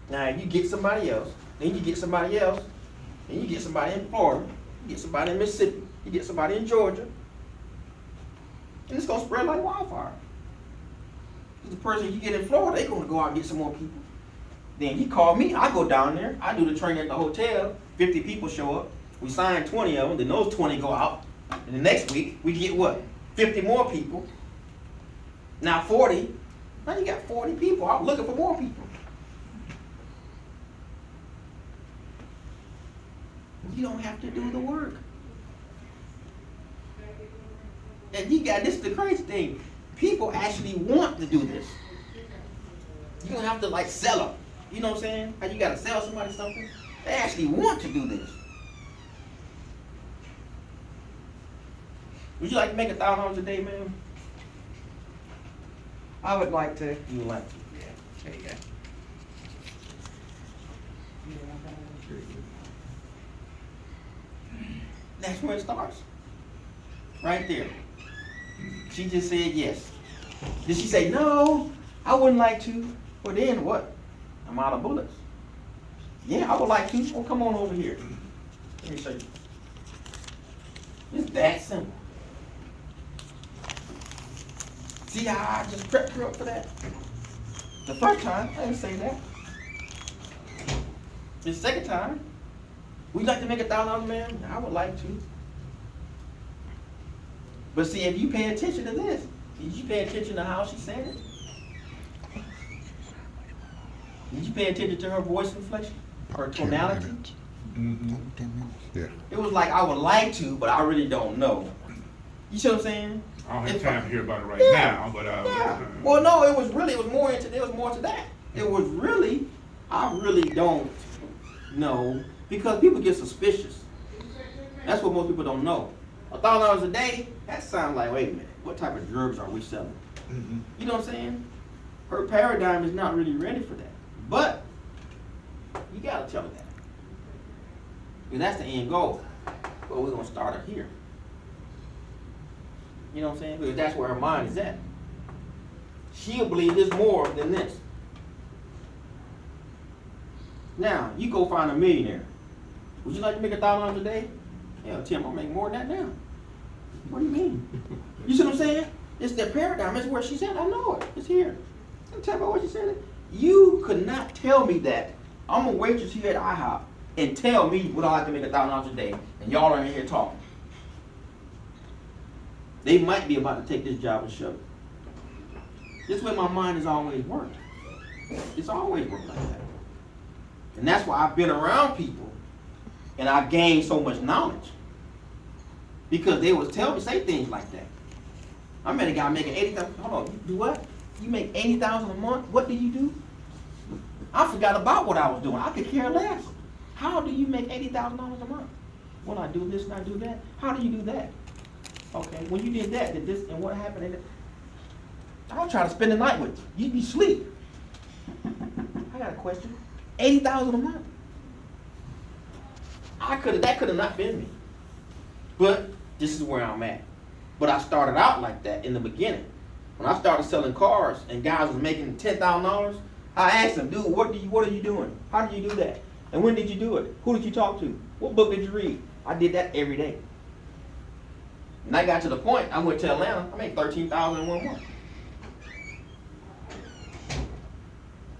Now you get somebody else, then you get somebody else, then you get somebody in Florida, you get somebody in Mississippi, you get somebody in Georgia, and it's gonna spread like wildfire. The person you get in Florida, they're gonna go out and get some more people. Then he called me, I go down there, I do the training at the hotel, 50 people show up, we sign 20 of them, then those 20 go out, and the next week we get what? 50 more people. Now 40, now you got 40 people out looking for more people. You don't have to do the work. And you got, this is the crazy thing, people actually want to do this. You don't have to like sell them. You know what I'm saying? How you gotta sell somebody something? They actually want to do this. Would you like to make $1,000 a day, man? I would like to. You would like to. Yeah. There you go. That's where it starts. Right there. She just said yes. Did she say, no, I wouldn't like to? Well, then what? I'm out of bullets. Yeah, I would like to. Well, come on over here. Let me show you. It's that simple. See how I just prepped her up for that? The first time, I didn't say that. The second time, would you like to make $1,000, man? I would like to. But see, if you pay attention to this, did you pay attention to how she said it? Did you pay attention to her voice inflection? Her tonality? Mm-hmm. Yeah. It was like, I would like to, but I really don't know. You see what I'm saying? I don't have time to hear about it right now, but yeah. Well, no, it was more to that. It was really, I really don't know, because people get suspicious. That's what most people don't know. $1,000 a day, that sounds like, wait a minute, what type of drugs are we selling? Mm-hmm. You know what I'm saying? Her paradigm is not really ready for that. But you gotta tell her that. Because that's the end goal. But we're gonna start her here. You know what I'm saying? Because that's where her mind is at. She'll believe this more than this. Now, you go find a millionaire. Would you like to make $1,000 a day? Yeah, Tim, I'll make more than that now. What do you mean? You see what I'm saying? It's their paradigm. It's where she's at. I know it. It's here. I'll tell you what she said. You could not tell me that. I'm a waitress here at IHOP and tell me what I like to make $1,000 a day, and y'all are in here talking. They might be about to take this job and shove it. This way my mind has always worked. It's always worked like that. And that's why I've been around people and I gained so much knowledge. Because they would say things like that. I met a guy making $80,000. Hold on, you do what? You make $80,000 a month? What do you do? I forgot about what I was doing. I could care less. How do you make $80,000 a month? Well, I do this and I do that. How do you do that? Okay, when you did that, did this, and what happened? I'll try to spend the night with you. You'd be asleep. I got a question. $80,000 a month. That could have not been me. But this is where I'm at. But I started out like that in the beginning. When I started selling cars and guys was making $10,000, I asked them, dude, what are you doing? How did you do that? And when did you do it? Who did you talk to? What book did you read? I did that every day. And I got to the point, I went to Atlanta, I made $13,000 in 1 month.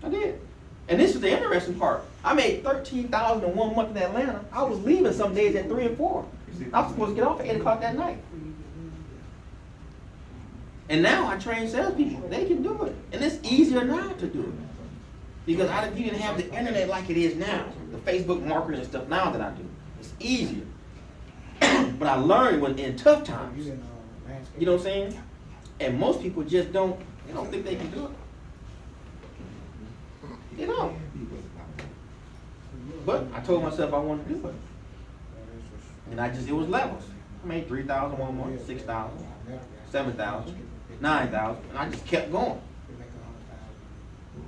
I did. And this is the interesting part. I made $13,000 in 1 month in Atlanta. I was leaving some days at 3 and 4. I was supposed to get off at 8 o'clock that night. And now I train salespeople. They can do it. And it's easier now to do it. Because you didn't have the internet like it is now. The Facebook marketing and stuff now that I do. It's easier. But I learned when in tough times. You know what I'm saying? And most people just don't think they can do it. They don't. But I told myself I wanted to do it. And it was levels. I made $3,000 1 month, $6,000, $7,000, $9,000, and I just kept going.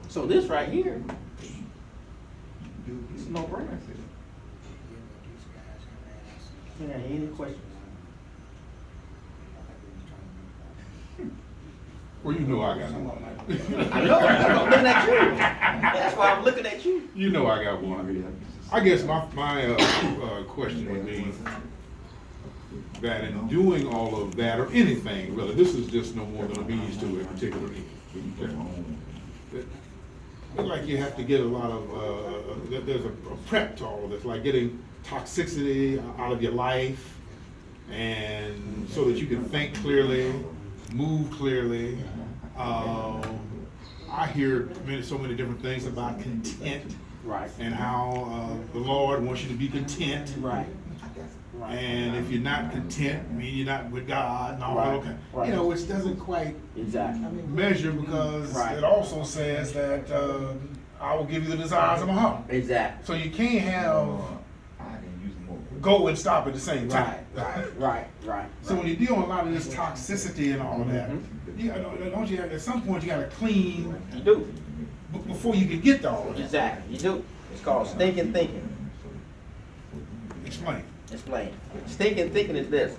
So this right here, it's no brainer. Any questions? Well, you know I got one. I know, I'm looking at you. That's why I'm looking at you. You know I got one. I guess my question would be that in doing all of that, or anything really, this is just no more than a means to it particularly. It's like you have to get a lot of, there's a prep to all of this, like getting toxicity out of your life, and so that you can think clearly, move clearly. I hear so many different things about content. Right. And how the Lord wants you to be content. Right. And if you're not content, I mean you're not with God and all that. Okay. Right. You know, which doesn't quite measure, because it also says that I will give you the desires of my heart. Exactly. So you can't have go and stop at the same time. Right. So when you deal with a lot of this toxicity and all of that, you know, don't you have, at some point you got to clean. You do. Before you can get to all of that. Exactly. You do. It's called stinking thinking. Explain. Stinking thinking is this.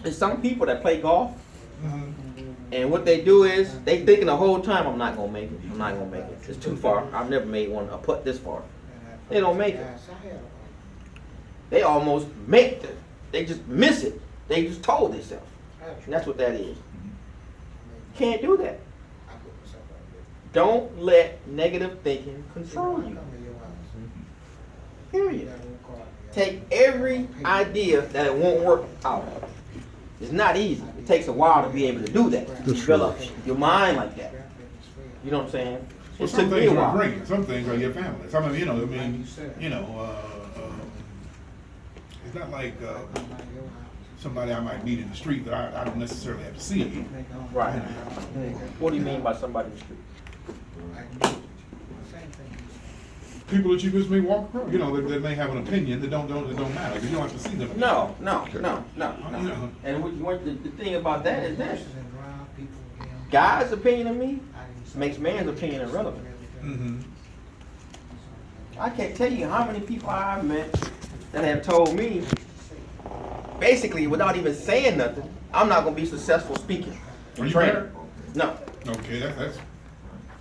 There's some people that play golf, and what they do is they thinking the whole time, I'm not gonna make it. It's too far. I've never made one a putt this far. They don't make it. They almost make it. They just miss it. They just told themselves. And that's what that is. Can't do that. Don't let negative thinking control you. Period. Take every idea that it won't work out. It's not easy. It takes a while to be able to do that. Develop your mind like that. You know what I'm saying? Well, some things are great. Some things are your family. Some of it's not like somebody I might meet in the street that I don't necessarily have to see again. Right. What do you mean by somebody in the street? People that you just may walk across, that may have an opinion that don't matter, because you don't have to see them. No. And the thing about that is this: God's opinion of me makes man's opinion irrelevant. Mm-hmm. I can't tell you how many people I've met that have told me, basically without even saying nothing, I'm not going to be successful speaking. Are you married? No. Okay, that's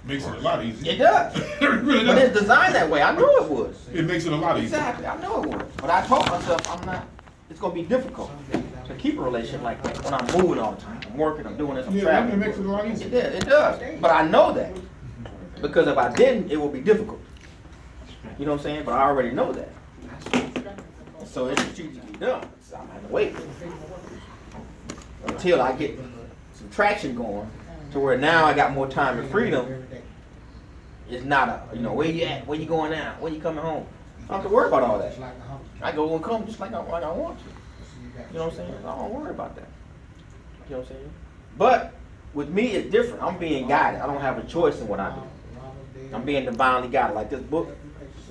makes it a lot easier. It does. It really But does. it's designed that way. I knew it was. It makes it a lot easier. Exactly. I know it would. But I told myself it's going to be difficult to keep a relationship like that when I'm moving all the time. I'm working, I'm doing this, I'm traveling. It makes it a lot easier. It does. But I know that. Because if I didn't, it would be difficult. You know what I'm saying? But I already know that. So it's strategically done. So I'm going to have to wait until I get some traction going to where now I got more time and freedom. It's not where you at? Where you going now? When you coming home? I don't have to worry about all that. I go and come just like I want to. You know what I'm saying? I don't worry about that. You know what I'm saying? But with me, it's different. I'm being guided. I don't have a choice in what I do. I'm being divinely guided. Like this book,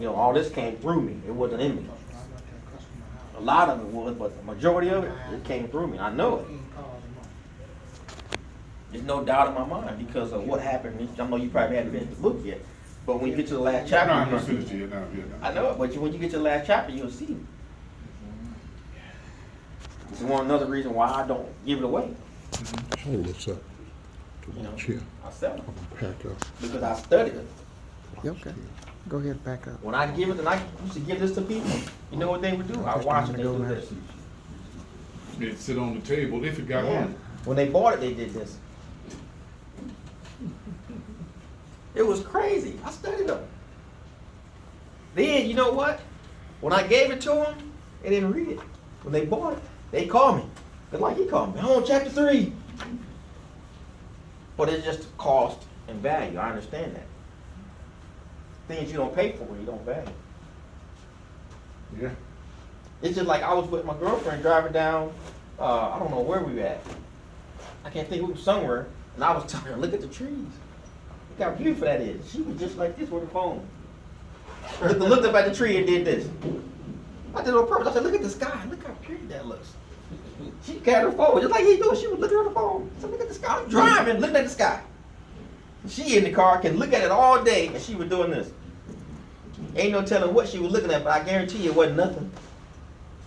all this came through me. It wasn't in me. A lot of it was, but the majority of it came through me. I know it. There's no doubt in my mind because of what happened. I know you probably haven't finished the book yet, but when you get to the last chapter, No, I'm not finished yet. No. I know it, but when you get to the last chapter, you'll see. It's another reason why I don't give it away. Hold this up. Chair. I sell it Pack up. because I studied it. Okay. Go ahead, back up. When I give it, and I used to give this to people, you know what they would do? I watch them do this. It'd sit on the table if it got on. When they bought it, they did this. It was crazy. I studied them. Then, you know what? When I gave it to them, they didn't read it. When they bought it, they called me. Just like he called me. I'm on chapter 3. But it's just cost and value. I understand that. Things you don't pay for, you don't value. Yeah. It's just like I was with my girlfriend driving down, I don't know where we were at. I can't think, we were somewhere. And I was telling her, look at the trees. Look how beautiful that is. She was just like this with her phone. Looked up at the tree and did this. I did it on purpose. I said, look at the sky. Look how pretty that looks. She got her phone, just like he do. She was looking at her phone. I said, look at the sky. I'm driving, looking at the sky. She in the car can look at it all day, and she was doing this. Ain't no telling what she was looking at, but I guarantee you it wasn't nothing.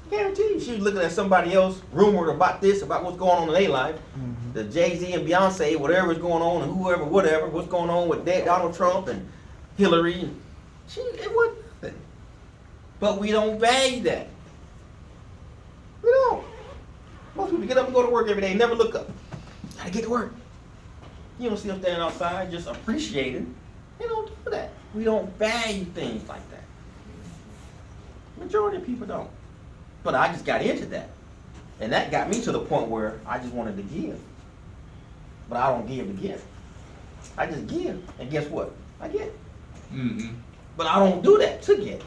I guarantee you she was looking at somebody else, rumored about this, about what's going on in their life. the Jay-Z and Beyonce, whatever's going on, and whoever, whatever, what's going on with Donald Trump and Hillary. And it wasn't nothing. But we don't value that. We don't. Most people get up and go to work every day, never look up. Gotta get to work. You don't see them standing outside just appreciating. They don't do that. We don't value things like that. Majority of people don't. But I just got into that. And that got me to the point where I just wanted to give. But I don't give to give. I just give. And guess what? I get. Mm-hmm. But I don't do that to get.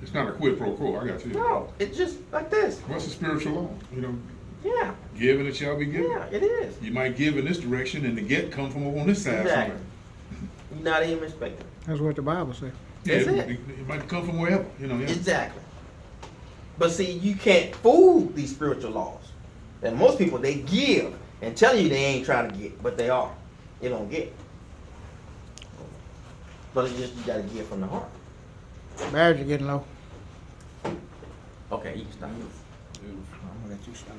It's not a quid pro quo, I got you. No, it's just like this. What's the spiritual law? You know, Yeah. give and it shall be given. Yeah, it is. You might give in this direction and the get come from over on this side Exactly. somewhere. You're not even expecting. That's what the Bible says. Yeah, That's it might come from wherever, you know. Yeah. Exactly. But see, you can't fool these spiritual laws. And most people, they give and tell you they ain't trying to get, but they are. They don't get. But it's just, you gotta give from the heart. Marriage is getting low. Okay, you can stop. I'm gonna let you stop.